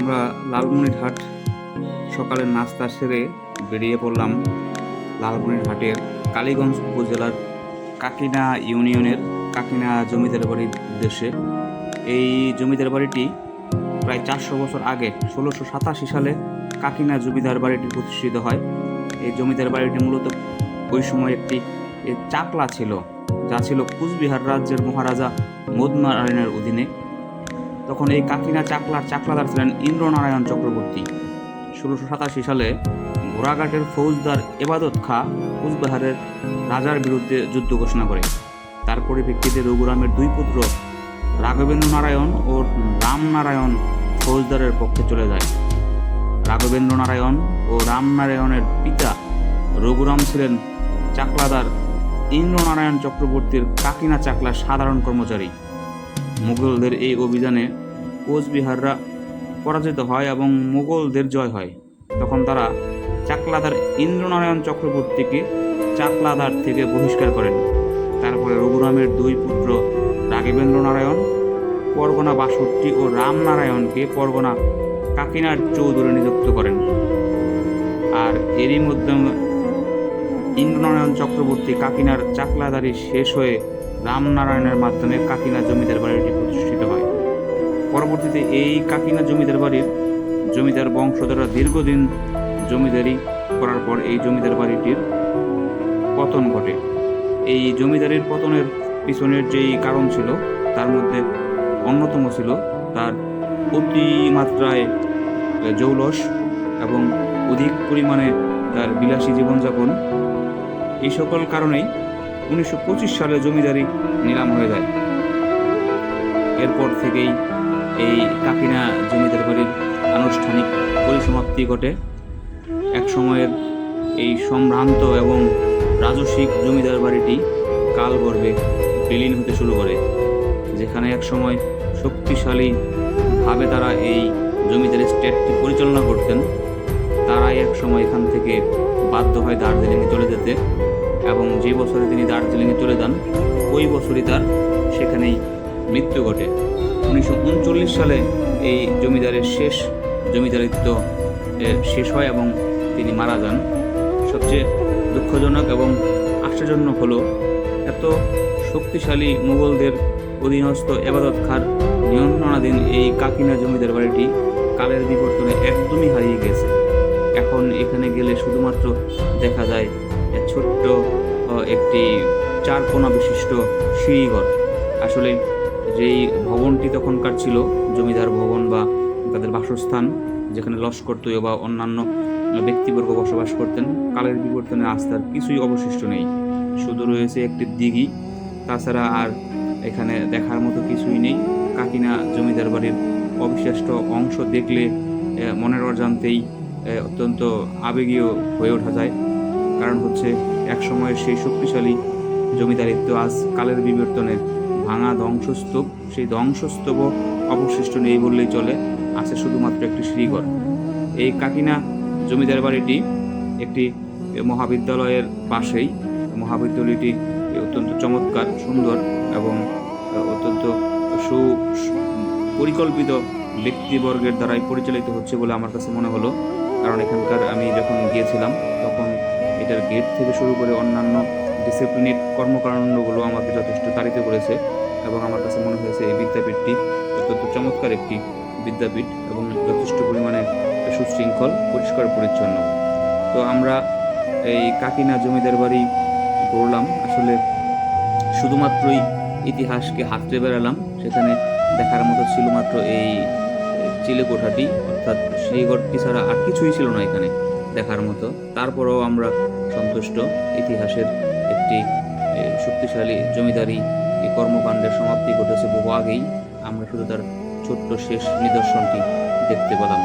আমরা লালমনিরহাট সকালের নাস্তা সেরে বেরিয়ে পড়লাম লালমনিরহাটের কালীগঞ্জ উপজেলার কাকিনা ইউনিয়নের কাকিনা জমিদার বাড়ির উদ্দেশ্যে। এই জমিদার বাড়িটি প্রায় 400 বছর আগে 1687 সালে কাকিনা জমিদার বাড়িটি প্রতিষ্ঠিত হয়। এই জমিদার বাড়িটি মূলত ওই সময় একটি চাকলা ছিল, যা ছিল কুচবিহার রাজ্যের মহারাজা মদনারায়ণের অধীনে। তখন এই কাকিনা চাকলাদার ছিলেন ইন্দ্রনারায়ণ চক্রবর্তী। 1687 সালে ঘোড়াঘাটের ফৌজদার এবাদত খাঁ কুচবিহারের রাজার বিরুদ্ধে যুদ্ধ ঘোষণা করে। তার পরিপ্রেক্ষিতে রঘুরামের দুই পুত্র রাঘবেন্দ্র নারায়ণ ও রামনারায়ণ ফৌজদারের পক্ষে চলে যায়। রাঘবেন্দ্র নারায়ণ ও রামনারায়ণের পিতা রঘুরাম ছিলেন চাকলাদার ইন্দ্রনারায়ণ চক্রবর্তীর কাকিনা চাকলার সাধারণ কর্মচারী। মুঘলদের এই অভিযানে কোচবিহাররা পরাজিত হয় এবং মুঘলদের জয় হয়। তখন তারা চাকলাদার ইন্দ্রনারায়ণ চক্রবর্তীকে চাকলাদার থেকে বহিষ্কার করেন। তারপরে রঘুরামের দুই পুত্র রাঘবেন্দ্র নারায়ণ পরগনা 62 ও রামনারায়ণকে পরগনা কাকিনার চৌধুরী নিযুক্ত করেন। আর এরই মধ্যে ইন্দ্রনারায়ণ চক্রবর্তী কাকিনার চাকলাদারি শেষ হয়ে রামনারায়ণের মাধ্যমে কাকিনা জমিদার বাড়িটি প্রতিষ্ঠিত হয়। পরবর্তীতে এই কাকিনা জমিদার বাড়ির জমিদার বংশধররা দীর্ঘদিন জমিদারি করার পর এই জমিদার বাড়িটির পতন ঘটে। এই জমিদারির পতনের পিছনের যেই কারণ ছিল তার মধ্যে অন্যতম ছিল তার অতিমাত্রায় জৌলস এবং অধিক পরিমাণে তার বিলাসী জীবনযাপন। এই সকল কারণেই 1925 সালে জমিদারি নিলাম হয়ে যায়। এরপর থেকেই এই কাকিনা জমিদার বাড়ির আনুষ্ঠানিক পরিসমাপ্তি ঘটে। এক সময়ের এই সম্ভ্রান্ত এবং রাজস্বিক জমিদার বাড়িটি কালগর্ভে বিলীন হতে শুরু করে। যেখানে এক সময় শক্তিশালীভাবে তারা এই জমিদার স্টেটটি পরিচালনা করতেন, তারাই এক সময় এখান থেকে বাধ্য হয় দার্জিলিংয়ে চলে যেতে, এবং যে বছরে তিনি দার্জিলিংয়ে চলে যান ওই বছরই তার সেখানেই মৃত্যু ঘটে। 1939 সালে এই জমিদারের জমিদারিত্ব শেষ হয় এবং তিনি মারা যান। সবচেয়ে দুঃখজনক এবং আশ্চর্যজনক হলো এত শক্তিশালী মুঘলদের অধীনস্থ এবাদত খাঁর নিয়ন্ত্রণাধীন এই কাকিনা জমিদার বাড়িটি কালের বিবর্তনে একদমই হারিয়ে গেছে। এখন এখানে গেলে শুধুমাত্র দেখা যায় ছোট্ট একটি 4 কোণা বিশিষ্ট সিঁড়িঘর। আসলে যেই ভবনটি তখনকার ছিল জমিদার ভবন বা তাদের বাসস্থান, যেখানে লস্করতৈয় বা অন্যান্য ব্যক্তিবর্গ বসবাস করতেন, কালের বিবর্তনে আজ তার কিছুই অবশিষ্ট নেই। শুধু রয়েছে একটি দিঘি, তাছাড়া আর এখানে দেখার মতো কিছুই নেই। কাকিনা জমিদার বাড়ির অবিশ্বাস্য অংশ দেখলে মনের অজান্তেই অত্যন্ত আবেগীয় হয়ে ওঠা যায়। কারণ হচ্ছে এক সময়ের সেই শক্তিশালী জমিদারিত্ব আজ কালের বিবর্তনে ভাঙা ধ্বংসস্তূপ। সেই ধ্বংসস্তূপও অবশিষ্ট নেই বললেই চলে, আছে শুধুমাত্র একটি সিঁড়িঘর। এই কাকিনা জমিদার বাড়িটি একটি মহাবিদ্যালয়ের পাশেই। মহাবিদ্যালয়টি অত্যন্ত চমৎকার, সুন্দর এবং অত্যন্ত সুপরিকল্পিত ব্যক্তিবর্গের দ্বারাই পরিচালিত হচ্ছে বলে আমার কাছে মনে হলো। কারণ এখানকার আমি যখন গিয়েছিলাম তখন এটার গেট থেকে শুরু করে অন্যান্য ডিসিপ্লিনের কর্মকাণ্ডগুলো আমাকে যথেষ্ট তাড়িত করেছে, এবং আমার কাছে মনে হয়েছে এই বিদ্যাপীঠটি অত্যন্ত চমৎকার একটি বিদ্যাপীঠ এবং যথেষ্ট পরিমাণে সুশৃঙ্খল, পরিষ্কার পরিচ্ছন্ন। তো আমরা এই কাকিনা জমিদার বাড়ি ঘুরলাম। আসলে শুধুমাত্রই ইতিহাসকে হাতড়ে বেড়ালাম। সেখানে দেখার মতো ছিল মাত্র এই চিলেকোঠাটি, অর্থাৎ শ্রীগড়টি ছাড়া আর কিছুই ছিল না এখানে দেখার মতো। তারপরেও আমরা সন্তুষ্ট। ইতিহাসের একটি শক্তিশালী জমিদারি এই কর্মকাণ্ডের সমাপ্তি ঘটেছে বহু আগেই। আমরা শুধু তার ছোট্ট শেষ নিদর্শনটি দেখতে পেলাম।